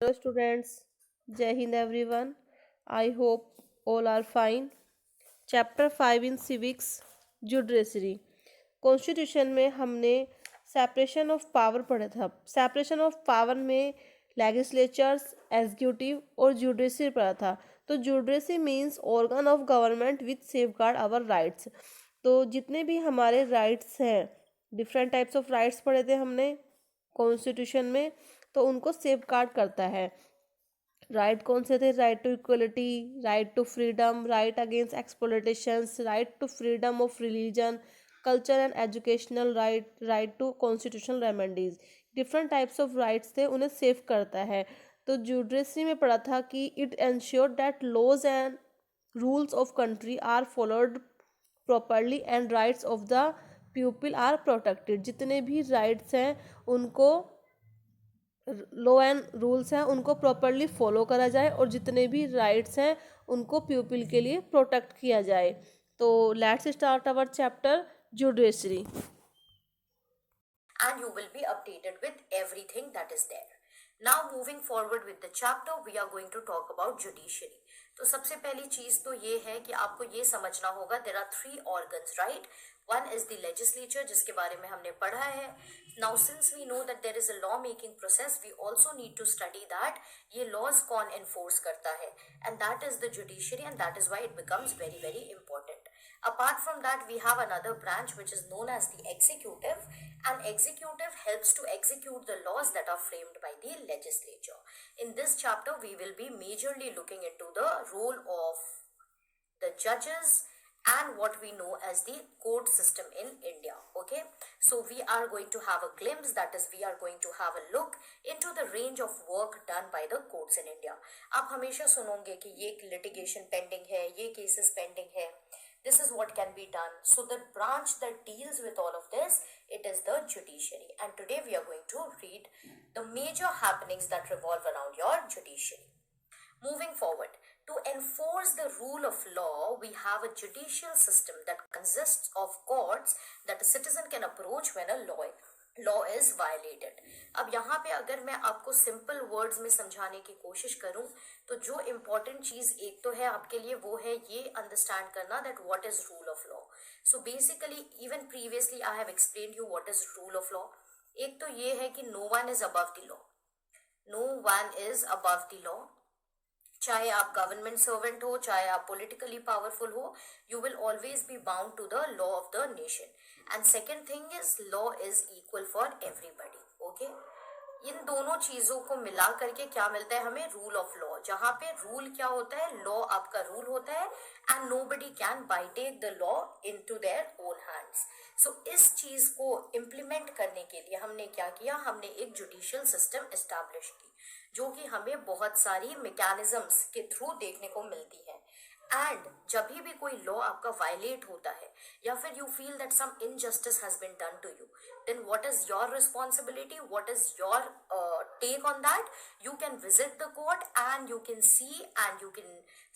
Hello students, Jai Hind everyone. I hope all are fine. Chapter 5 in Civics, Judiciary. Constitution में हमने separation of power पढ़ा था. Separation of power में legislatures, executive और judiciary पढ़ा था. तो judiciary means organ of government which safeguard our rights. तो जितने भी हमारे राइट्स हैं, डिफरेंट टाइप्स ऑफ राइट्स पढ़े थे हमने कॉन्स्टिट्यूशन में, तो उनको सेफ गार्ड करता है. राइट कौन से थे? Right to equality, right to freedom, right against exploitations, right to freedom of religion, culture and educational right, right to constitutional remedies. Different types of rights थे, उन्हें सेव करता है. तो जुडिशरी में पढ़ा था कि it ensure that laws and rules of country are followed properly and rights of the people are protected. जितने भी राइट्स हैं उनको, लॉ एंड रूल्स हैं उनको प्रॉपरली फॉलो करा जाए और जितने भी राइट्स हैं उनको पीपल के लिए प्रोटेक्ट किया जाए. तो let's start our chapter judiciary. And you will be updated with everything that is there. Now moving forward with the chapter, we are going to talk about judiciary. तो सबसे पहली चीज तो ये है कि आपको ये समझना होगा there are three organs, right? One is the legislature, जिसके बारे में हमने पढ़ा है. Now since we know that there is a law making process, we also need to study that ये laws कौन enforce करता है, and that is the judiciary, and that is why it becomes very very important. Apart from that, we have another branch which is known as the executive, and executive helps to execute the laws that are framed by the legislature. In this chapter, we will be majorly looking into the role of the judges and what we know as the court system in India. Okay, so we are going to have a glimpse, that is we are going to have a look into the range of work done by the courts in India. आप हमेशा सुनोगे कि ये litigation pending है, ये cases pending है. This is what can be done. So the branch that deals with all of this, it is the judiciary. And today we are going to read the major happenings that revolve around your judiciary. Moving forward, to enforce the rule of law, we have a judicial system that consists of courts that a citizen can approach when a law is violated. अब यहाँ पे अगर मैं आपको simple words में समझाने की कोशिश करूँ तो जो important चीज़ एक तो है आपके लिए, वो है ये understand करना that what is rule of law. So basically even previously I have explained you what is rule of law. एक तो ये है कि no one is above the law. No one is above the law. चाहे आप government servant हो, चाहे आप पॉलिटिकली पावरफुल हो, you will always be bound to the law of the nation. And second thing is law is equal for everybody. Okay, इन दोनों चीजों को मिला करके क्या मिलता है हमें? Rule of law. जहां पे रूल क्या होता है? लॉ आपका रूल होता है एंड नोबडी कैन बाईटेक the law into their own hands. So इस चीज को इम्प्लीमेंट करने के लिए हमने क्या किया? हमने एक जुडिशियल सिस्टम एस्टैब्लिश की जो कि हमें बहुत सारी मैकेनिज्म्स के थ्रू देखने को मिलती है. एंड जब भी कोई लॉ आपका वायलेट होता है या फिर you feel that some injustice has been done to you, then what is your responsibility, what is your take on that? You can visit the court and you can see and you can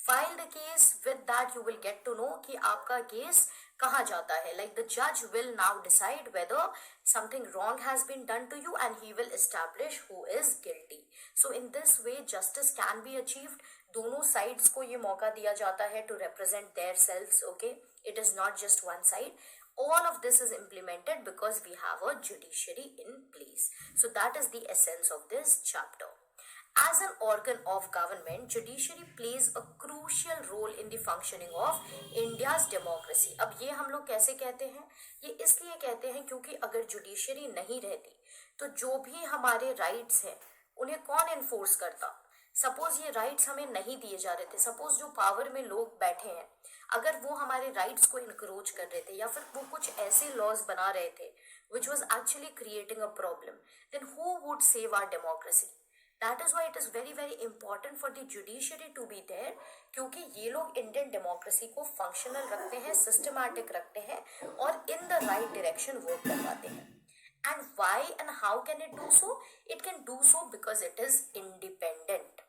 file the case. With that you will get to know कि आपका case कहाँ जाता है. Like the judge will now decide whether something wrong has been done to you and he will establish who is guilty. So in this way justice can be achieved. दोनों sides को ये मौका दिया जाता है to represent their selves. Okay, it is not just one side. All of this is implemented because we have a judiciary in place. So that is the essence of this chapter. As an organ of government, judiciary plays a crucial role in the functioning of India's democracy. अब ये हम लोग कैसे कहते हैं? ये इसलिए कहते हैं क्योंकि अगर जुडिशरी नहीं रहती तो जो भी हमारे राइट्स हैं उन्हें कौन एनफोर्स करता? सपोज ये राइट्स हमें नहीं दिए जा रहे थे, सपोज जो पावर में लोग बैठे हैं अगर वो हमारे राइट्स को इनक्रोच कर रहे थे या फिर वो कुछ ऐसे लॉज बना रहे थे which was actually creating a problem, then who would save our democracy? That is why it is very very important for the judiciary to be there, क्योंकि ये लोग इंडियन डेमोक्रेसी को फंक्शनल रखते हैं, सिस्टमैटिक रखते हैं और in the right direction work करवाते हैं. And why and how can it do so? It can do so because it is independent.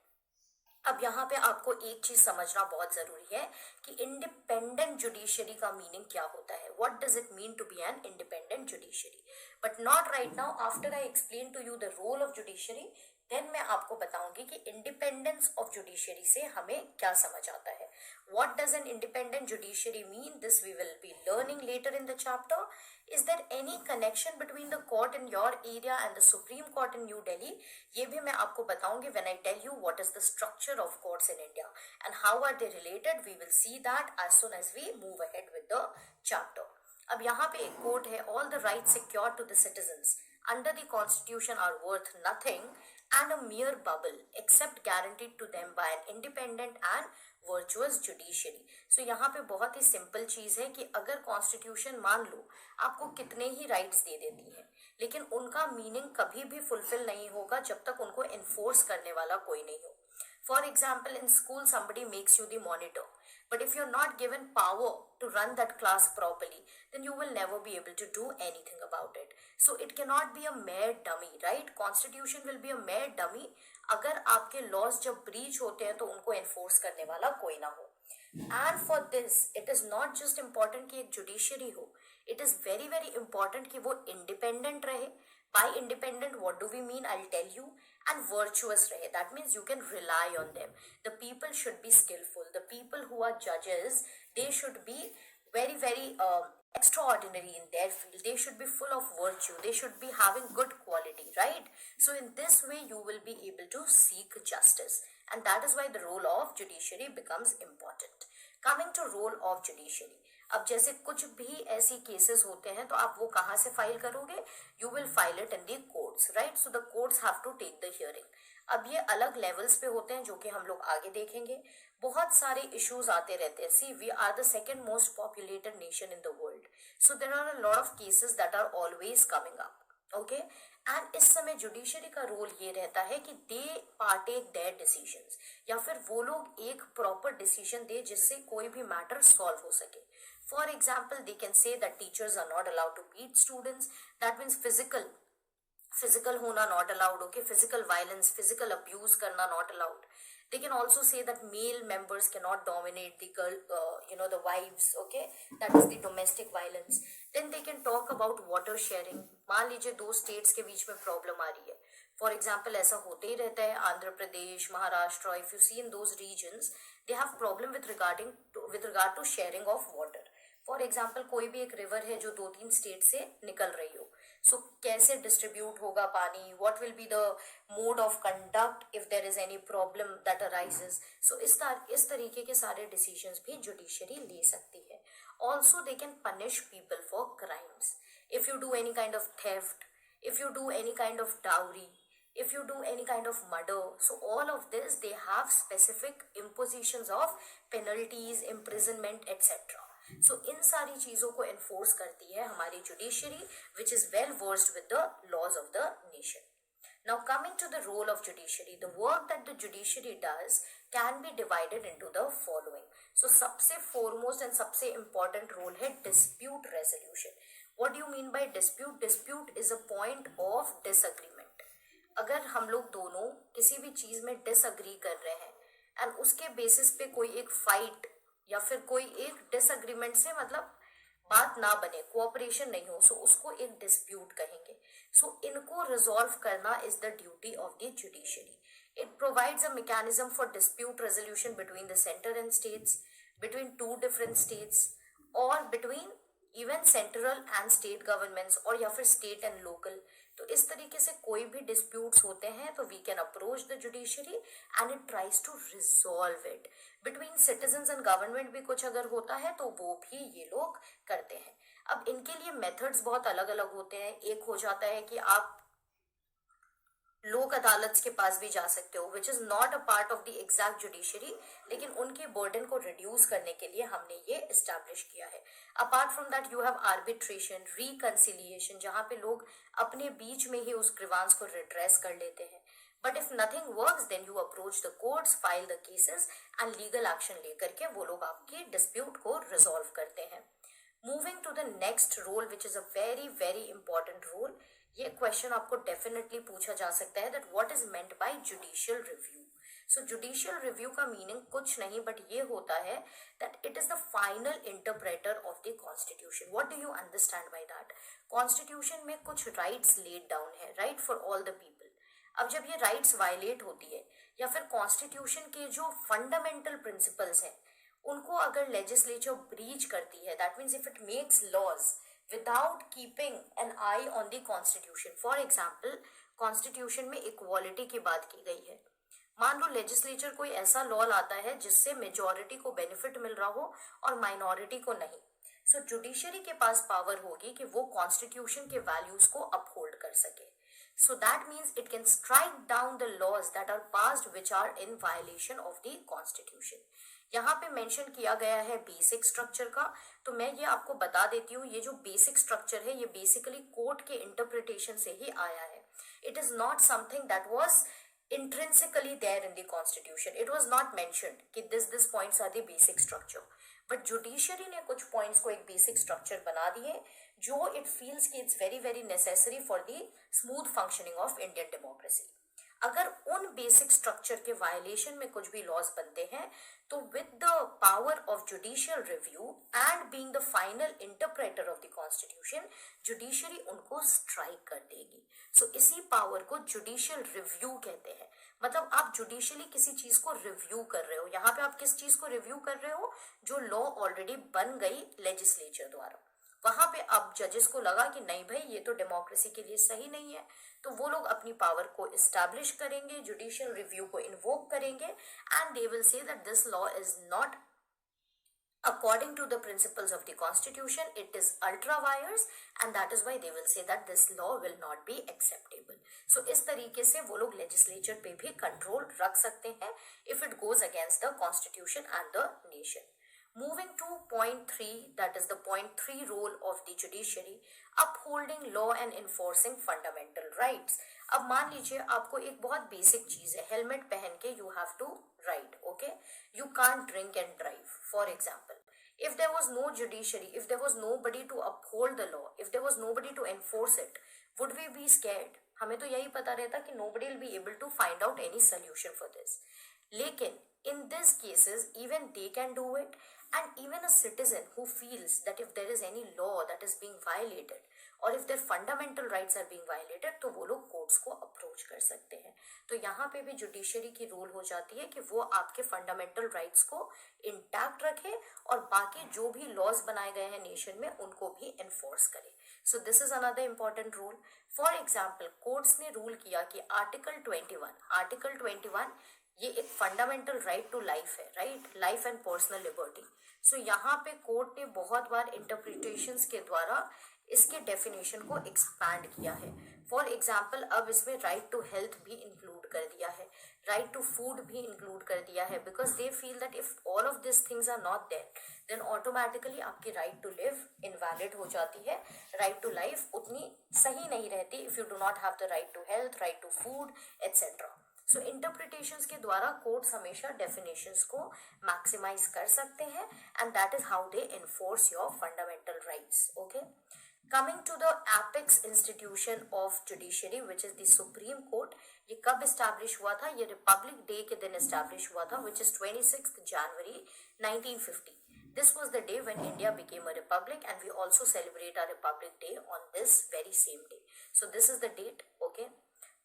अब यहाँ पे आपको एक चीज समझना बहुत जरूरी है कि इंडिपेंडेंट जुडिशरी का मीनिंग क्या होता है. What does it mean to be an independent judiciary? But not right now. After I explain to you the role of judiciary, then मैं आपको बताऊंगी कि इंडिपेंडेंस ऑफ जुडिशरी से हमें क्या समझ आता है. What does an independent judiciary mean, this we will be learning later in the chapter. Is there any connection between the court in your area and the supreme court in New Delhi, ये भी मैं आपको बताऊंगी when I tell you what is the structure of courts in India and how are they related. We will see that as soon as we move ahead with the chapter. अब यहाँ पे एक quote है, all the rights secured to the citizens under the constitution are worth nothing and a mere bubble except guaranteed to them by an independent and virtuous judiciary. So यहाँ पे बहुत ही simple चीज है कि अगर कॉन्स्टिट्यूशन मान लो आपको कितने ही राइट्स दे देती है, लेकिन उनका मीनिंग कभी भी फुलफिल नहीं होगा जब तक उनको इन्फोर्स करने वाला कोई नहीं हो. For example, in school somebody makes you the monitor, but if you're not given power to run that class properly, then you will never be able to do anything about it. So it cannot be a mere dummy, right? Constitution will be a mere dummy अगर आपके laws जब breach होते हैं तो उनको enforce करने वाला कोई ना हो. And for this, it is not just important कि एक judiciary हो, it is very very important कि वो independent रहे. By independent, what do we mean? I'll tell you. And virtuous rahe. That means you can rely on them. The people should be skillful. The people who are judges, they should be very, very extraordinary in their field. They should be full of virtue. They should be having good quality, right? So in this way, you will be able to seek justice. And that is why the role of judiciary becomes important. Coming to role of judiciary. अब जैसे कुछ भी ऐसी cases होते हैं तो आप वो कहाँ से फाइल करोगे? You will file it in the courts, right? So the courts have to take the hearing. अब ये अलग लेवल्स पे होते हैं जो कि हम लोग आगे देखेंगे. बहुत सारे इश्यूज आते रहते हैं. See, we are the second most populated nation in the world, so there are a lot of cases that are always coming up. Okay, and इस समय जुडिशरी का रोल ये रहता है कि दे पार्टेक देयर डिसीजंस, या फिर वो लोग एक प्रॉपर डिसीजन दे जिससे कोई भी मैटर सॉल्व हो सके. For example, they can say that teachers are not allowed to beat students. That means physical होना not allowed. Okay, physical violence, physical abuse करना not allowed. They can also say that male members cannot dominate the girl, the wives. Okay, that is the domestic violence. Then they can talk about water sharing. मान लीजिए दो states के बीच में problem आ रही है. For example, ऐसा होते ही रहता है. Andhra Pradesh, Maharashtra, if you see in those regions, they have problem with regard to sharing of water. For example, कोई भी एक रिवर है जो 2-3 स्टेट से निकल रही हो, सो कैसे डिस्ट्रीब्यूट होगा पानी, what will be the mode of conduct if there is any problem that arises. So इस तरीके के सारे डिसीजंस भी जुडिशरी ले सकती है. Also they can punish people for crimes. If you do any kind of theft, if you do any kind of dowry, if you do any kind of murder, so all of this they have specific impositions of penalties, imprisonment, etc. So इन सारी चीजों को enforce करती है हमारी judiciary, which is well versed with the laws of the nation. Now coming to the role of judiciary, the work that the judiciary does can be divided into the following. So सबसे foremost and सबसे important role है dispute resolution. What do you mean by dispute? Dispute is a point of disagreement. अगर हम लोग दोनों किसी भी चीज में disagree कर रहे हैं एंड उसके बेसिस पे कोई एक फाइट या फिर कोई एक डिसएग्रीमेंट से मतलब बात ना बने, कोऑपरेशन नहीं हो, सो उसको एक डिस्प्यूट कहेंगे. सो इनको रिजॉल्व करना is the duty of the judiciary. It provides a mechanism for dispute resolution between the centre and states, between 2 different states, और between even central and state governments, और या फिर स्टेट एंड लोकल. तो इस तरीके से कोई भी डिस्प्यूट्स होते हैं तो we can approach the judiciary and it tries to resolve it. Between citizens and government भी कुछ अगर होता है तो वो भी ये लोग करते हैं. अब इनके लिए मेथड्स बहुत अलग अलग होते हैं. एक हो जाता है कि आप लोक अदालत के पास भी जा सकते हो, which is not a part of the exact judiciary, लेकिन उनके बर्डन को रिड्यूस करने के लिए हमने ये एस्टैब्लिश किया है. Apart from that you have arbitration, reconciliation, जहाँ पे लोग अपने बीच में ही उस ग्रीवांस को रिड्रेस कर लेते हैं. But if nothing works then you approach the courts, file the cases and legal action लेकर के वो लोग आपके डिस्प्यूट को रिजॉल्व करते हैं. Moving to the next role which is a very very important role. ये क्वेश्चन आपको डेफिनेटली पूछा जा सकता है that what is meant by judicial review. So judicial review का मीनिंग कुछ नहीं बट ये होता है that it is the final interpreter of the constitution. What do you understand by that? Constitution में कुछ राइट्स लेड डाउन है, right, for all the people. अब जब ये राइट्स वायलेट होती है या फिर कॉन्स्टिट्यूशन के जो फंडामेंटल प्रिंसिपल्स हैं उनको अगर लेजिस्लेचर ब्रीच करती है, that means if it makes laws without keeping an eye on the constitution, for example constitution में इक्वालिटी की बात की गई है, मान लो लेजिस्लेचर कोई ऐसा लॉ लाता है जिससे मेजॉरिटी को बेनिफिट मिल रहा हो और माइनॉरिटी को नहीं, सो जुडिशरी के पास पावर होगी कि वो कॉन्स्टिट्यूशन के वैल्यूज को अपहोल्ड कर सके. So that means it can strike down the laws that are passed which are in violation of the constitution. यहाँ पे मेंशन किया गया है बेसिक स्ट्रक्चर का, तो मैं ये आपको बता देती हूँ, ये जो बेसिक स्ट्रक्चर है ये बेसिकली कोर्ट के इंटरप्रिटेशन से ही आया है. It is not something that was intrinsically there in the constitution. It was not mentioned कि this points are the basic structure. But judiciary ने कुछ पॉइंट्स को एक बेसिक स्ट्रक्चर बना दिए जो इट फील्स कि it's very very necessary for the smooth functioning of Indian democracy. अगर उन बेसिक स्ट्रक्चर के वायलेशन में कुछ भी लॉज बनते हैं तो with the power of judicial review and being the final interpreter of the constitution, judiciary उनको स्ट्राइक कर देगी. सो इसी पावर को जुडिशियल रिव्यू कहते हैं. मतलब आप जुडिशियली किसी चीज को रिव्यू कर रहे हो. यहाँ पे आप किस चीज को रिव्यू कर रहे हो? जो लॉ ऑलरेडी बन गई लेजिस्लेचर द्वारा. वहां पे अब जजेस को लगा कि नहीं भाई ये तो डेमोक्रेसी के लिए सही नहीं है, तो वो लोग अपनी पावर को इस्टेब्लिश करेंगे, जुडिशियल रिव्यू को इन्वोक करेंगे and they will say that this law is not according to the principles of the constitution, it is ultra vires and that is why they will say that this law will not be acceptable. So इस तरीके से वो लोग legislature पे भी control रख सकते हैं if it goes against the constitution and the nation. Moving to point 3, that is the point 3 role of the judiciary, upholding law and enforcing fundamental rights. अब मान लीजिए आपको एक बहुत बेसिक चीज है, हेलमेट पहन के you have to ride, okay? You can't drink and drive, for example. If there was no judiciary, if there was nobody to uphold the law, if there was nobody to enforce it, would we be scared? हमें तो यही पता रहता कि nobody will be able to find out any solution for this. लेकिन in these cases, even they can do it, and even a citizen who feels that if there is any law that is being violated और if their fundamental rights are being violated, तो वो लोग courts को approach कर सकते हैं. तो यहाँ पे भी जुडिशरी की रोल हो जाती है कि वो आपके फंडामेंटल राइट्स को इंटैक्ट रखे और बाकी जो भी लॉज बनाए गए हैं नेशन में उनको भी एनफोर्स करे. So this is another important rule. For example courts ने रूल किया कि आर्टिकल 21 ये एक फंडामेंटल राइट टू लाइफ है, right, life and personal liberty. So यहाँ पे कोर्ट ने बहुत बार इंटरप्रिटेशंस के द्वारा इसके डेफिनेशन को एक्सपैंड किया है. फॉर एग्जाम्पल अब इसमें राइट टू हेल्थ भी इंक्लूड कर दिया है, राइट टू फूड भी इंक्लूड कर दिया है, because they feel that if all of this things are not there then automatically आपकी राइट टू लिव इनवैलिड हो जाती है. राइट टू लाइफ उतनी सही नहीं रहती if you do not have the right to health, right to food etcetera. So interpretations के द्वारा कोर्ट्स हमेशा डेफिनेशंस को मैक्सिमाइज कर सकते हैं and that is how they enforce your fundamental rights. Okay, coming to the apex institution of judiciary which is the supreme court. ये कब establish हुआ था? ये रिपब्लिक डे के दिन इस्टेब्लिश हुआ था, which is 26 January 1950. This was the day when India became a republic and we also celebrate our Republic Day on this very same day. So this is the date, okay?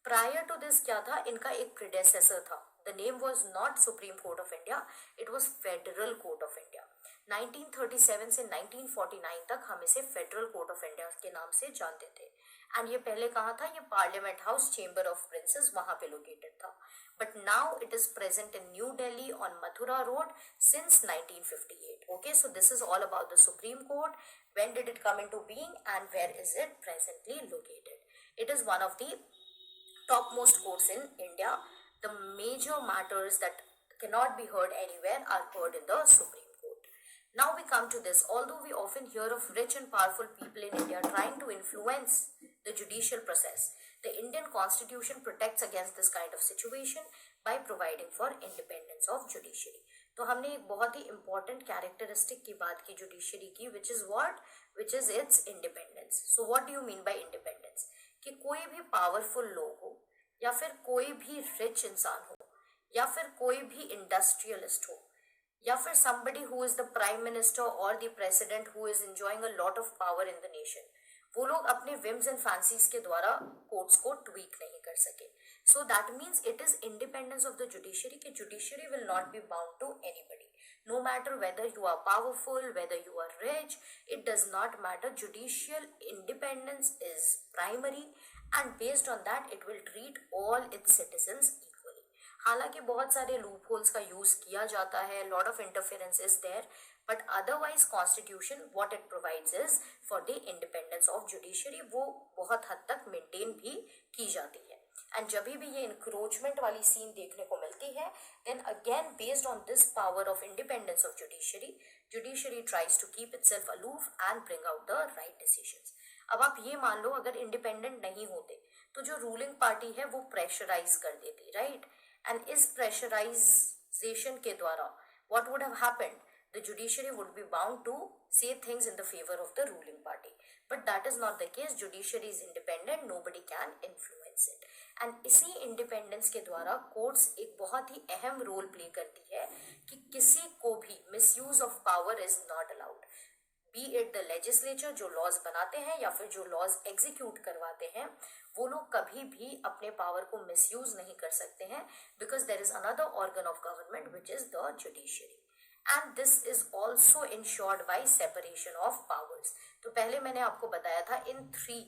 Prior to this क्या था? इनका एक predecessor था. The name was not Supreme Court of India, it was Federal Court of India. 1937 से 1949 तक हम इसे federal court of India के नाम से जानते थे. एंड ये पहले कहाँ था? ये parliament house chamber of princes वहां पे लोकेटेड था. But now it is present in New Delhi on Mathura road since 1958. Okay, so this is all about the supreme court. When did it come into being and where is it presently located? It is one of the topmost courts in India. The major matters that cannot be heard anywhere are heard in the Supreme Court. Now we come to this. Although we often hear of rich and powerful people in India trying to influence the judicial process, the Indian Constitution protects against this kind of situation by providing for independence of judiciary. तो हमने एक बहुत ही important characteristic की बात की judiciary की, which is what? Which is its independence. So what do you mean by independence? कि कोई भी पावरफुल लोग हो या फिर कोई भी रिच इंसान हो या फिर कोई भी इंडस्ट्रियलिस्ट हो या फिर somebody who is the prime minister or the president who is enjoying a lot of power in the nation, वो लोग अपने विम्स एंड फैंसीज के द्वारा कोर्ट्स को ट्वीक नहीं कर सके. So that means it is independence of the judiciary कि judiciary will not be bound to anybody. No matter whether you are powerful, whether you are rich, it does not matter. Judicial independence is primary and based on that it will treat all its citizens equally. हालांकि बहुत सारे loop holes का use किया जाता है, lot of interference is there, but otherwise constitution what it provides is for the independence of judiciary, वो बहुत हद तक मेंटेन भी की जाती है. एंड जब भी ये इंक्रोचमेंट वाली सीन देखने को मिलती है, then again based on this power of independence of judiciary tries to keep itself aloof and bring out the right decisions. अब आप ये मान लो अगर इंडिपेंडेंट नहीं होते तो जो रूलिंग पार्टी है वो प्रेशराइज कर देती, राइट? एंड इस प्रेशराइजेशन के द्वारा what would have happened? The judiciary would be bound to say things in the favor of the ruling party. But that is not the case. Judiciary is independent. Nobody can influence it. And इसी independence के द्वारा courts एक बहुत ही अहम role play करती है कि किसी को भी misuse of power is not allowed. B it the legislature जो लॉज बनाते हैं या फिर जो लॉज एग्जीक्यूट करवाते हैं, वो लोग कभी भी अपने पावर को मिसयूज नहीं कर सकते हैं, because there is another organ of government which is the judiciary. And this is also ensured by separation of powers. तो पहले मैंने आपको बताया था in three,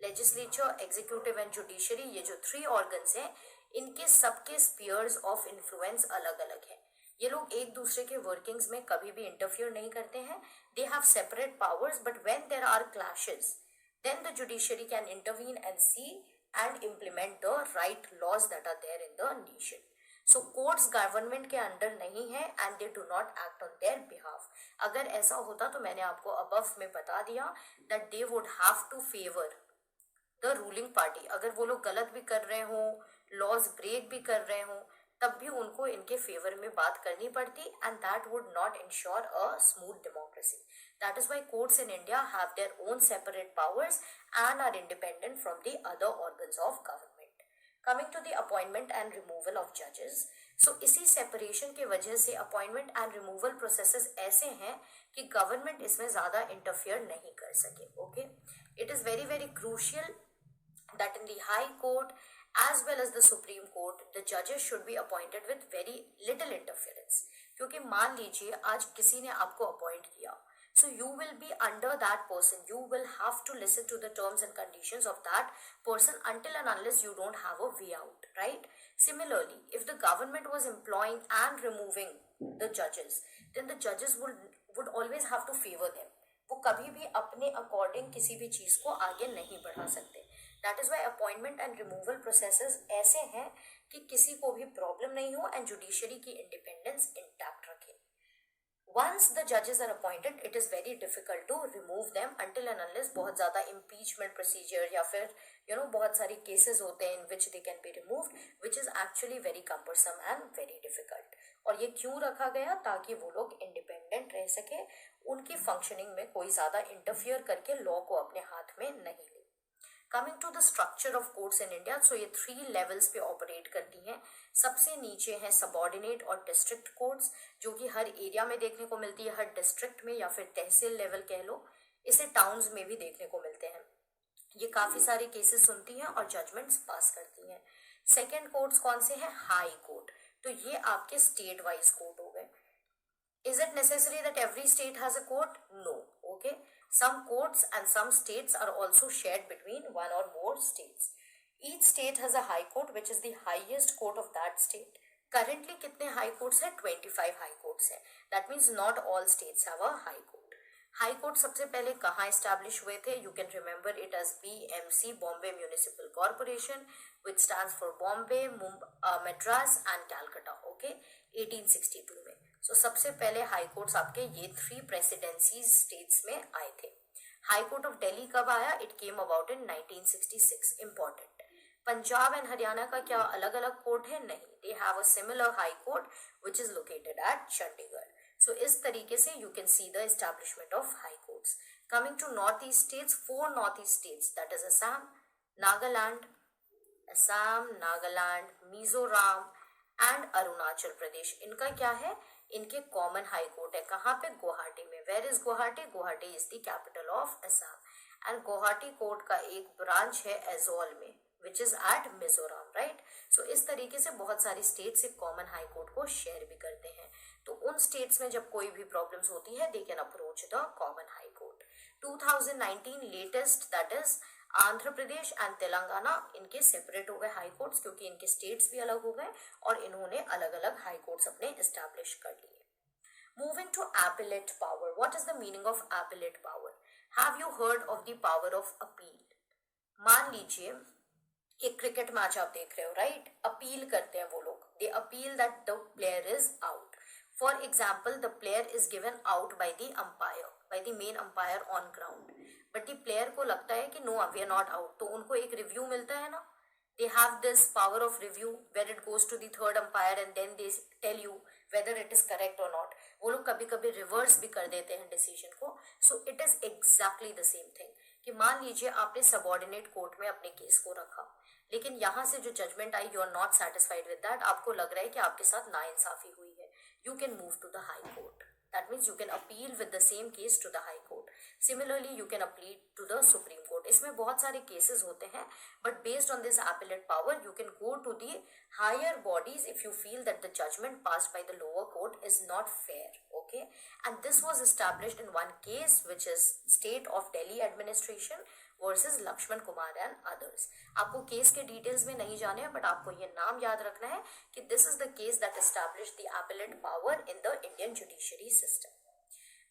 legislature, executive and judiciary, ये जो थ्री ऑर्गन्स हैं, इनके सबके स्पीयर्स ऑफ इन्फ्लुएंस अलग अलग है. ये लोग एक दूसरे के वर्किंग्स में कभी भी इंटरफियर नहीं करते हैं. They have separate powers, but when there are clashes then the judiciary can intervene and see and implement the right laws that are there in the nation. So courts government के under नहीं है and they do not act on their behalf. अगर ऐसा होता तो मैंने आपको above में बता दिया that they would have to favour the ruling party. अगर वो लोग गलत भी कर रहे हों, लॉज ब्रेक भी कर रहे हों, तब भी उनको इनके फेवर में बात करनी पड़ती, and that would not ensure a smooth democracy. That is why courts in India have their own separate powers and are independent from the other organs of government. Coming to the appointment and removal of जजेस, so इसी separation की वजह से appointment and removal processes ऐसे हैं कि government इसमें ज्यादा इंटरफियर नहीं कर सके. Okay, it is very very crucial that in the High Court as well as the Supreme Court, the judges should be appointed with very little interference. क्योंकि मान लीजिए आज किसी ने आपको अपॉइंट किया, so you will be under that person. You will have to listen to the terms and conditions of that person until and unless you don't have a way out, right? Similarly, if the government was employing and removing the judges, then the judges would always have to favor them. वो कभी भी अपने according किसी भी चीज को आगे नहीं बढ़ा सकते. That is why appointment and removal processes ऐसे हैं कि किसी को भी प्रॉब्लम नहीं हो एंड जुडिशरी की इंडिपेंडेंस इंटैक्ट रखे. वंस द जजेस are appointed it is very difficult to remove them until and unless बहुत ज्यादा इम्पीचमेंट प्रोसीजर या फिर बहुत सारे केसेस होते हैं in which they can be removed, which is actually very cumbersome and very difficult. और ये क्यों रखा गया? ताकि वो लोग इंडिपेंडेंट रह सके, उनकी फंक्शनिंग में कोई ज्यादा इंटरफियर करके लॉ को अपने हाथ में नहीं ले. Coming to the structure of courts in India, so ये 3 लेवल्स पे ऑपरेट करती हैं. सबसे नीचे है सबॉर्डिनेट और डिस्ट्रिक्ट कोर्ट्स, जो कि हर एरिया में देखने को मिलती है, हर डिस्ट्रिक्ट में या फिर तहसील लेवल कह लो. इसे टाउन्स में भी देखने को मिलते हैं. ये काफी सारे केसेस सुनती हैं और जजमेंट्स पास करती हैं. सेकेंड कोर्ट्स कौन से हैं? High court. तो ये आपके स्टेट वाइज कोर्ट हो गए. Is it necessary that every state has a court? No. Okay. Some courts and some states are also shared between one or more states. Each state has a high court which is the highest court of that state. Currently कितने high courts हैं? 25 high courts हैं. That means not all states have a high court. High court सबसे पहले कहाँ establish हुए थे? You can remember it as BMC, Bombay municipal corporation, which stands for Bombay, Madras and Calcutta. Okay, 1862 में. सो सबसे पहले हाई कोर्ट्स आपके ये 3 प्रेसिडेंसी स्टेट्स में आए थे. हाई कोर्ट ऑफ दिल्ली कब आया? It came about in 1966. Important. Punjab and Haryana का क्या अलग अलग कोर्ट है? नहीं. They have a similar high court which is located at Chandigarh. So इस तरीके से you can see the establishment of high courts. Coming to north east states, 4 north east states, that is Assam, Nagaland, Mizoram and Arunachal Pradesh. इनका क्या है? इनके common high court है. कहाँ पे? गुवाहाटी में. Where is Guwahati? Guwahati is the capital of Assam. And Guwahati court का एक ब्रांच है एजोल में which is at Mizoram, right. So इस तरीके से बहुत सारी स्टेट्स एक कॉमन हाई कोर्ट को शेयर भी करते हैं। तो उन स्टेट्स में जब कोई भी प्रॉब्लम्स होती है they can approach the common high court. 2019 latest that is Andhra Pradesh and Telangana, इनके सेपरेट हो गए हाई कोर्ट्स क्योंकि इनके स्टेट्स भी अलग हो गए और इन्होंने अलग अलग हाई कोर्ट्स अपने एस्टैब्लिश कर लिए। Moving to appellate power. What is the meaning of appellate power? Have you heard of the power of appeal? मान लीजिए एक क्रिकेट मैच आप देख रहे हो, राइट। अपील करते हैं वो लोग, they appeal that the player is out. For example the player is given out by the umpire, by the main umpire on ground, but the player को लगता है कि no we are not out, तो उनको एक review मिलता है ना। they have this power of review where it goes to the third umpire and then they tell you whether it is correct or not. वो लोग कभी कभी रिवर्स भी कर देते हैं डिसीजन को। So it is exactly the same thing कि मान लीजिए आपने सबऑर्डिनेट कोर्ट में अपने केस को रखा, लेकिन यहाँ से जो जजमेंट आई you are not satisfied with that, आपको लग रहा है कि आपके साथ नाइंसाफी हुई है, you can move to the high court. That means you can appeal with the same case to the High Court. Similarly, you can appeal to the Supreme Court. इसमें बहुत सारे cases होते हैं, but based on this appellate power, you can go to the higher bodies if you feel that the judgment passed by the lower court is not fair. Okay, and this was established in one case, which is State of Delhi Administration versus Lakshman Kumar and others. आपको case के details में नहीं जाने हैं, but आपको ये नाम याद रखना है कि this is the case that established the appellate power in the Indian judiciary system.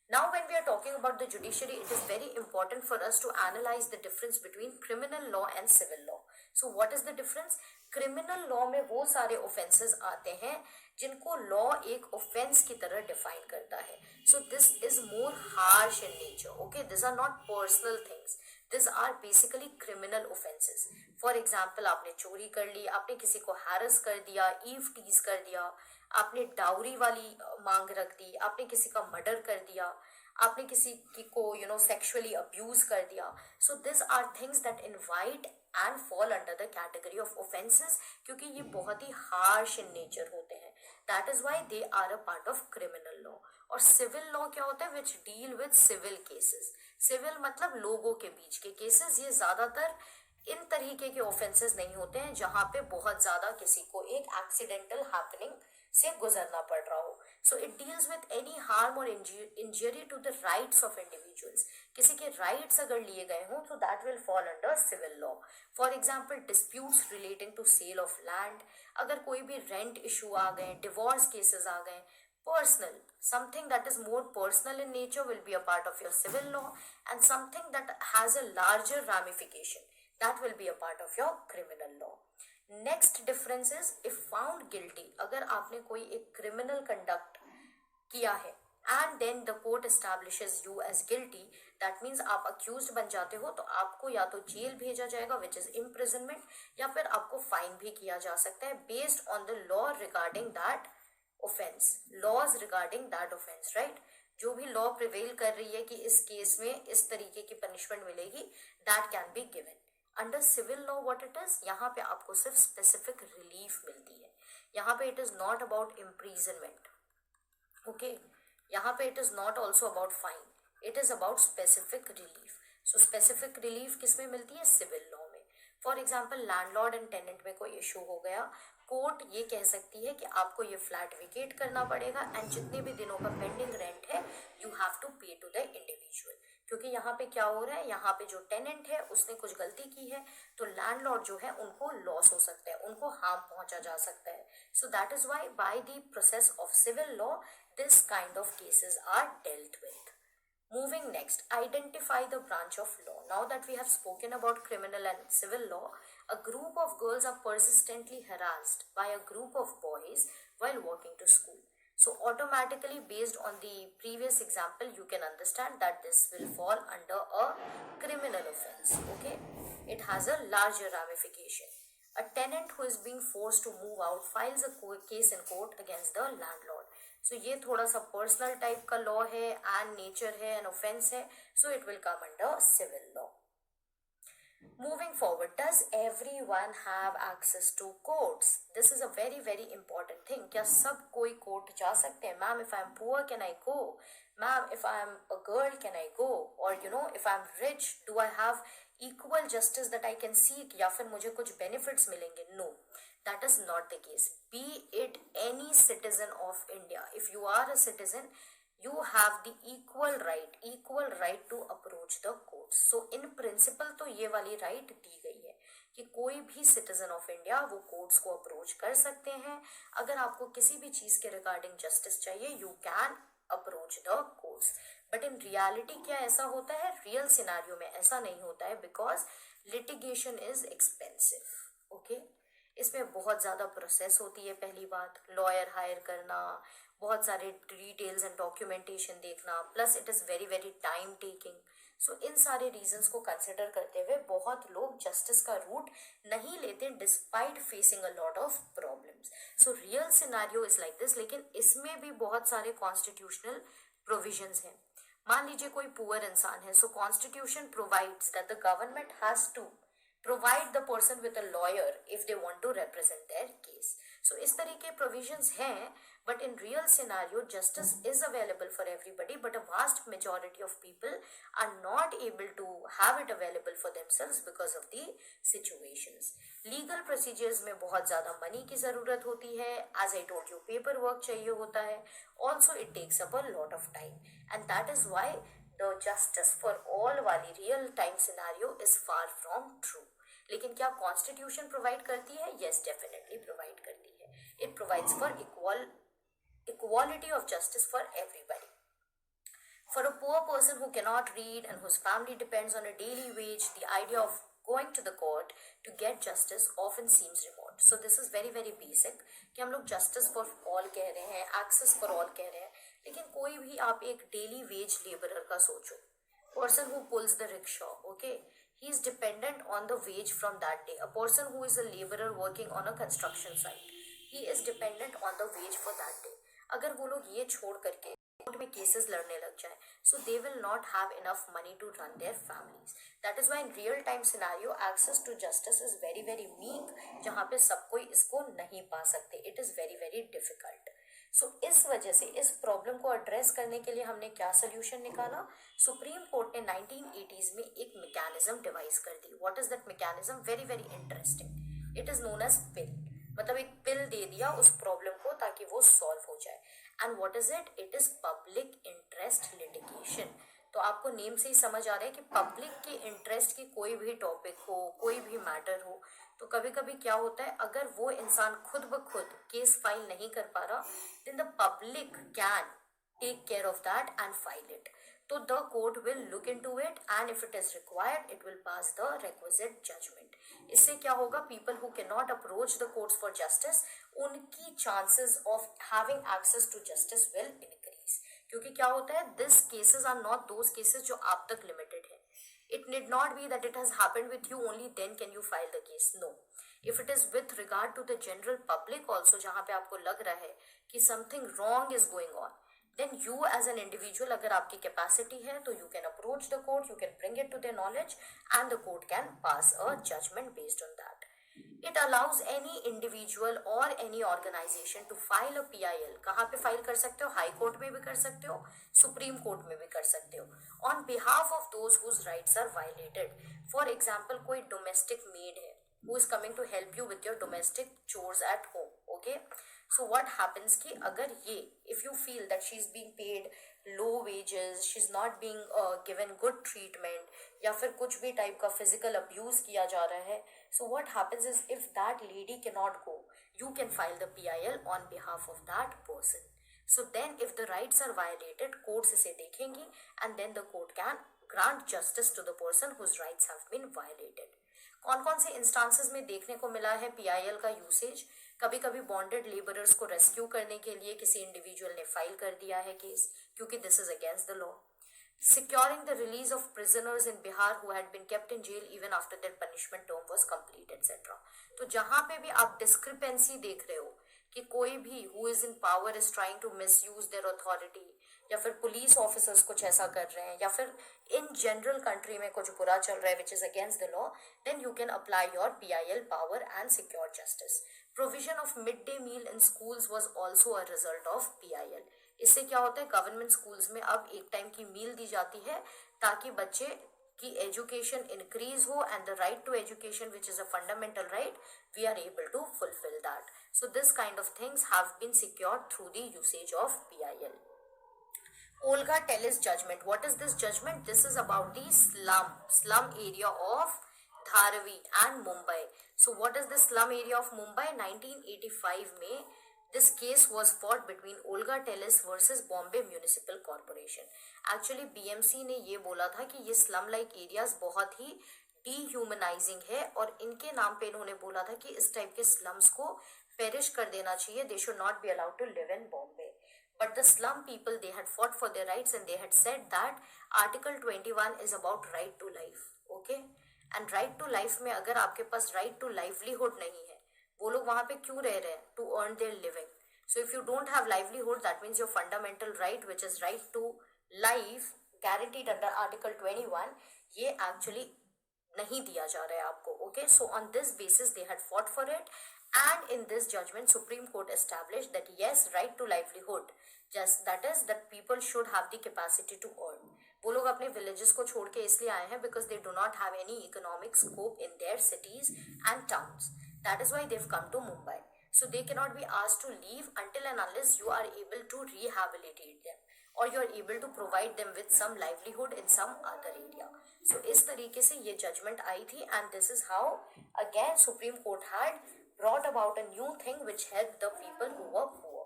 Now when we are talking about the judiciary, it is very important for us to analyze the difference between criminal law and civil law. So what is the difference? Criminal law में वो सारे offences आते हैं जिनको law एक offence की तरह define करता है। So this is more harsh in nature, okay, this are not personal things, this are basically criminal offences. For example आपने चोरी कर ली, आपने किसी को हैरस कर दिया, ईव टीज कर दिया, आपने डाउरी वाली मांग रख दी, आपने किसी का मर्डर कर दिया, आपने किसी को सेक्सुअली अब्यूज कर दिया। So this are things that invite and fall under the category of offences, क्योंकि ये बहुत ही हार्श इन नेचर होते हैं। That is why they are a part of criminal law. और सिविल लॉ क्या होता है? Which deal with civil cases. Civil मतलब लोगों के बीच के केसेस। ये ज्यादातर इन तरीके के ऑफेंसेस नहीं होते हैं जहां पे बहुत ज्यादा किसी को एक एक्सीडेंटल हैपनिंग से गुजरना पड़ रहा हो। So it deals with any harm और injury to the rights of individuals. किसी के राइट्स अगर लिए गए हों तो that will fall under civil law. For example disputes relating to sale of land, अगर कोई भी रेंट इशू आ गए, डिवोर्स केसेस आ गए, personal, something that is more personal in nature will be a part of your civil law, and something that has a larger ramification, that will be a part of your criminal law. Next difference is if found guilty, अगर आपने कोई एक criminal conduct किया है and then the court establishes you as guilty, that means आप accused बन जाते हो, तो आपको या तो जेल भेजा जाएगा which is imprisonment, या फिर आपको फाइन भी किया जा सकता है based on the law regarding that offense, laws regarding that offense, right? जो भी लॉ प्रिवेल कर रही है कि इस केस में इस तरीके की पनिशमेंट मिलेगी, that can be given. Under civil law what it is, यहाँ पे आपको सिर्फ स्पेसिफिक रिलीफ मिलती है। यहाँ पे it is not about imprisonment, okay, यहाँ पे it is not also about fine, it is about specific relief. So specific relief किस में मिलती है? सिविल लॉ में। For example landlord and tenant में कोई इशू हो गया, कोर्ट ये कह सकती है कि आपको ये फ्लैट वेकेट करना पड़ेगा एंड जितने भी दिनों का पेंडिंग रेंट है यू हैव टू पे टू द इंडिविजुअल। क्योंकि यहाँ पे क्या हो रहा है, यहाँ पे जो टेनेंट है उसने कुछ गलती की है, तो लैंडलॉर्ड जो है उनको लॉस हो सकता है, उनको हार्म पहुंचा जा सकता है। So that is why by the process of civil law this kind of cases are dealt with. Moving next, identify the branch of law. Now that we have spoken about criminal and civil law, a group of girls are persistently harassed by a group of boys while walking to school. So automatically based on the previous example, you can understand that this will fall under a criminal offense, okay? It has a larger ramification. A tenant who is being forced to move out files a case in court against the landlord. So ये थोड़ा सा personal type का law है and nature है and offence है, so it will come under civil law. Moving forward, does everyone have access to courts? This is a very very important thing. क्या सब कोई कोर्ट जा सकते हैं? Ma'am, if I'm poor, can I go? Ma'am, if I'm a girl, can I go? Or if I'm rich, do I have equal justice that I can seek? या फिर मुझे कुछ benefits मिलेंगे? No, that is not the case. Be it any citizen of India, if you are a citizen, you have the equal right to approach the courts. So in principle तो ये वाली right दी गई है कि कोई भी citizen of India वो courts को approach कर सकते हैं. अगर आपको किसी भी चीज के regarding justice चाहिए, you can approach the courts. But in reality क्या ऐसा होता है? Real scenario में ऐसा नहीं होता है, because litigation is expensive. Okay? इसमें बहुत ज़्यादा प्रोसेस होती है. पहली बात, लॉयर हायर करना, बहुत सारे डिटेल्स एंड डॉक्यूमेंटेशन देखना, plus it is very very time taking. So इन सारे रीजंस को कंसिडर करते हुए बहुत लोग जस्टिस का रूट नहीं लेते, despite facing a lot of problems. So real scenario is like this. लेकिन इसमें भी बहुत सारे कॉन्स्टिट्यूशनल प्रोविजंस हैं. मान लीजिए कोई पुअर इंसान है, so constitution provides that the government has to provide the person with a lawyer if they want to represent their case. So इस तरह के provisions हैं, but in real scenario justice is available for everybody, but a vast majority of people are not able to have it available for themselves because of the situations. Legal procedures में बहुत ज़्यादा money की ज़रूरत होती है. As I told you, paperwork चाहिए होता है. Also it takes up a lot of time, and that is why the justice for all वाली real time scenario is far from true. लेकिन क्या कॉन्स्टिट्यूशन प्रोवाइड करती है? यस, डेफिनेटली प्रोवाइड करती है. It provides for equality of justice for everybody. For a poor person who cannot read and whose family depends on a daily wage, the idea of going to the court to get justice often seems remote. So this is very very basic कि हम लोग justice for all कह रहे हैं, access for all कह रहे हैं, लेकिन कोई भी आप एक daily wage laborer का सोचो, person who pulls the rickshaw, okay, he is dependent on the wage from that day. A person who is a laborer working on a construction site, he is dependent on the wage for that day. अगर वो लोग ये छोड़ करके court में cases लड़ने लग जाए, so they will not have enough money to run their families. That is why in real time scenario access to justice is very very meek, जहाँ पे सब कोई इसको नहीं पा सकते. It is very very difficult. सो इस वजह से इस प्रॉब्लम को एड्रेस करने के लिए हमने क्या सोल्यूशन निकाला? सुप्रीम कोर्ट ने 1980s में एक मैकेनिज्म डिवाइस कर दी. What is that mechanism? Very very interesting. It is known as PIL. मतलब एक पिल दे दिया उस प्रॉब्लम को ताकि वो सॉल्व हो जाए. And what is it? It is public interest litigation. तो आपको नेम से ही समझ आ रहा है कि पब्लिक के इंटरेस्ट की कोई भी टॉपिक हो, कोई भी मैटर हो, तो कभी कभी क्या होता है, अगर वो इंसान खुद ब खुद केस फाइल नहीं कर पा रहा, then the public can take care of that and file it. तो the court will look into it and if it is required it will pass the requisite judgment. इससे क्या होगा? People who can not approach the courts for justice, उनकी chances of having access to justice will increase. क्योंकि क्या होता है, this cases are not those cases जो आप तक लिमिटेड है. It need not be that it has happened with you, only then can you file the case. No. If it is with regard to the general public also, जहाँ पे आपको लग रहा है कि something wrong is going on, then you as an individual, अगर आपकी capacity है तो you can approach the court, you can bring it to their knowledge and the court can pass a judgment based on that. It allows any individual or any organization to file a PIL. कहाँ पे file कर सकते हो? High court में भी कर सकते हो, सुप्रीम कोर्ट में भी कर सकते हो, on behalf of those whose rights are violated. For example, कोई domestic maid है who is coming to help you with your domestic chores at home. Okay, so what happens कि अगर ये, if you feel that she is being paid low wages, she is not being given good treatment, या फिर कुछ भी type का physical abuse किया जा रहा है, so what happens is if that lady cannot go, you can file the PIL on behalf of that person. So then if the rights are violated, courts इसे देखेंगी and then the court can grant justice to the person whose rights have been violated. कौन कौन से instances में देखने को मिला है PIL का यूसेज? कभी कभी बॉन्डेड लेबरर्स को रेस्क्यू करने के लिए किसी इंडिविजुअल ने फाइल कर दिया है केस, क्योंकि this is against the law. Securing the release of prisoners in Bihar who had been kept in jail even after their punishment term was complete, etc. तो जहां पे भी आप डिस्क्रिपेंसी देख रहे हो कि कोई भी who is in power is trying to misuse their authority, या फिर पुलिस ऑफिसर्स कुछ ऐसा कर रहे हैं, या फिर इन जनरल कंट्री में कुछ बुरा चल रहा है which is against the law, then you can apply your PIL power and secure justice. Provision of mid day meal in schools was also a result of PIL. इससे क्या होता है, गवर्नमेंट स्कूल्स में अब एक टाइम की मील दी जाती है ताकि बच्चे की एजुकेशन इंक्रीज हो, and the right to education which is a fundamental right, we are able to fulfil that. So this kind of things have been secured through the usage of PIL. Olga Tellis judgment. What is this judgment? This is about the slum area of Dharavi and Mumbai. So what is the slum area of Mumbai? 1985 में this case was fought between Olga Tellis versus Bombay Municipal Corporation. Actually BMC ने ये बोला था कि ये slum like areas बहुत ही डिह्यूमनाइजिंग है, और इनके नाम पे इन्होंने बोला था कि इस टाइप के स्लम्स को पेरिश कर देना चाहिए. They should not be allowed to live in Bombay. But the slum people, they had fought for their rights, and they had said that Article 21 is about right to life. Okay? And right to life में अगर आपके पास right to livelihood नहीं है, वो लोग वहाँ पे क्यों रह रहे हैं? To earn their living. So if you don't have livelihood, that means your fundamental right, which is right to life, guaranteed under Article 21, ये actually नहीं दिया जा रहा है आपको. Okay? So on this basis, they had fought for it. And in this judgment, Supreme Court established that yes, right to livelihood, just that is that people should have the capacity to earn. वो लोग अपने villages को छोड़ के इसलिए आए हैं because they do not have any economic scope in their cities and towns. That is why they've come to Mumbai. So they cannot be asked to leave until and unless you are able to rehabilitate them, or you are able to provide them with some livelihood in some other area. So इस तरीके से ये judgment आई थी, and this is how again Supreme Court had brought about a new thing which helped the people who were poor.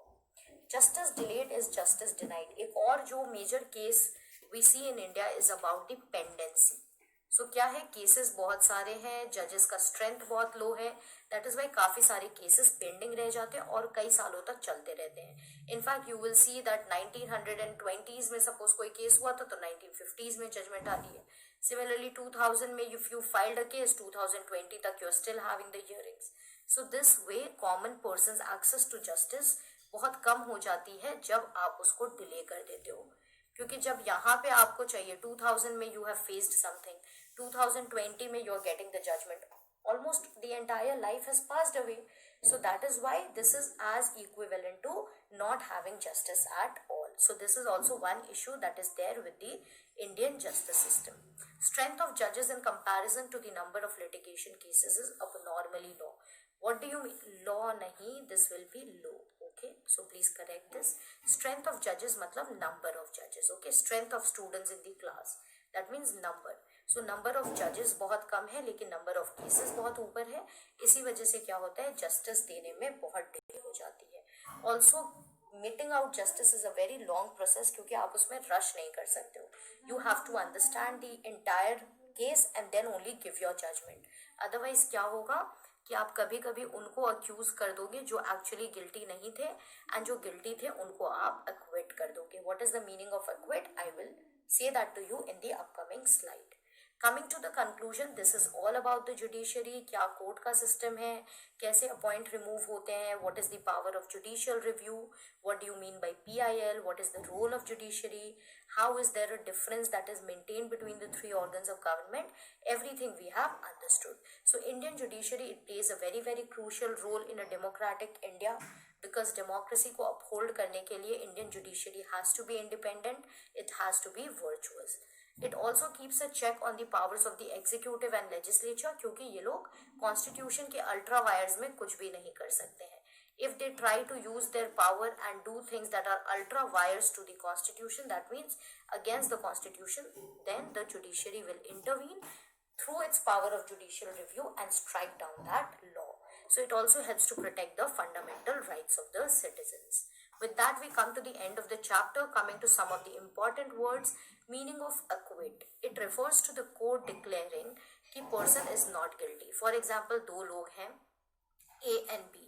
Justice delayed is justice denied. एक और जो major case we see in India is about the pendency. So क्या है, cases बहुत सारे हैं, judges का strength बहुत low है, that is why काफी सारे cases pending रह जाते हैं और कई सालों तक चलते रहते हैं. In fact, you will see that 1920s में suppose कोई case हुआ था तो 1950s में judgment आती है. Similarly, 2000 में if you filed a case, 2020 तक you are still having the hearings. So this way common person's access to justice बहुत कम हो जाती है जब आप उसको डिले कर देते हो, क्योंकि जब यहाँ पे आपको चाहिए 2000 में you have faced something, 2020 में you are getting the judgment, almost the entire life has passed away. So that is why this is as equivalent to not having justice at all. So this is also one issue that is there with the Indian justice system. Strength of judges in comparison to the number of litigation cases is abnormally low. What do you mean? Law nahi, this will be low. Okay, so please correct this. Strength of judges matlab number of judges. Okay, strength of students in the class, that means number. So number of judges बहुत कम है लेकिन number of cases बहुत ऊपर है. इसी वजह से क्या होता है, justice देने में बहुत delay हो जाती है. Also meting out justice is a very long process क्योंकि आप उसमें rush नहीं कर सकते हो. You have to understand the entire case and then only give your judgment. Otherwise क्या होगा कि आप कभी कभी उनको अक्यूज कर दोगे जो एक्चुअली गिल्टी नहीं थे, एंड जो गिल्टी थे उनको आप एक्विट कर दोगे. What is the meaning of equity? I will say that to you in the upcoming slide. Coming to the conclusion, this is all about the judiciary. क्या court का सिस्टम है, कैसे अपॉइंट रिमूव होते हैं, what is the power of judicial review, what do you mean by PIL, what is the role of judiciary, how is there a difference that is maintained between the three organs of government, everything we have understood. So Indian judiciary, it plays a very very crucial role in a democratic India, because democracy को uphold करने के लिए Indian judiciary has to be independent, it has to be virtuous. It also keeps a check on the powers of the executive and legislature, क्योंकि ये लोग constitution के ultra wires में कुछ भी नहीं कर सकते हैं. If they try to use their power and do things that are ultra wires to the constitution, that means against the constitution, then the judiciary will intervene through its power of judicial review and strike down that law. So it also helps to protect the fundamental rights of the citizens. With that, we come to the end of the chapter, coming to some of the important words. Meaning of acquit. It refers to the court declaring कि person is not guilty. For example, दो लोग हैं A and B.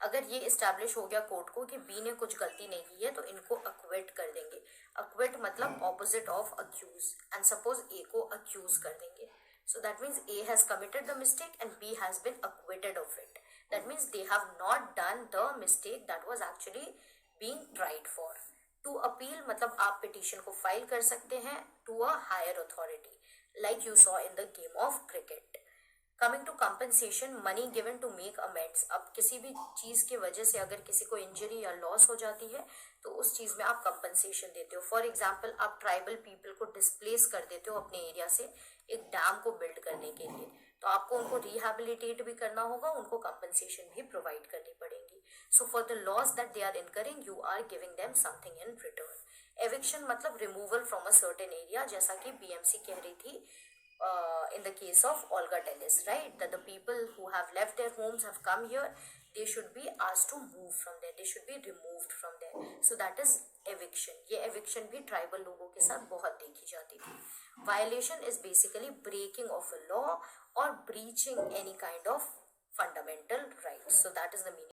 अगर ये establish हो गया court को कि B ने कुछ गलती नहीं की है तो इनको acquit कर देंगे. Acquit मतलब opposite of accuse. And suppose A को accuse कर देंगे. So that means A has committed the mistake and B has been acquitted of it. That means they have not done the mistake that was actually being tried for. To appeal मतलब आप petition को file कर सकते हैं to a higher authority, like you saw in the game of cricket. Coming to compensation, money given to make amends. अब किसी भी चीज़ की वजह से अगर किसी को इंजरी या लॉस हो जाती है तो उस चीज़ में आप कंपनसेशन देते हो. फॉर एग्जांपल आप ट्राइबल पीपल को डिस्प्लेस कर देते हो अपने एरिया से एक डैम को बिल्ड करने के लिए, तो आपको उनको रिहेबिलिटेट भी करना होगा, उनको कंपनसेशन भी प्रोवाइड करनी पड़ेगी. So for the loss that they are incurring you are giving them something in return. Eviction मतलब removal from a certain area, जैसा कि बीएमसी कह रही थी in the case of Olga Tellis, right, that the people who have left their homes have come here, they should be asked to move from there, they should be removed from there. So that is eviction. ये eviction भी tribal लोगों के साथ बहुत देखी जाती थी. Violation is basically breaking of a law or breaching any kind of fundamental rights. So that is the meaning.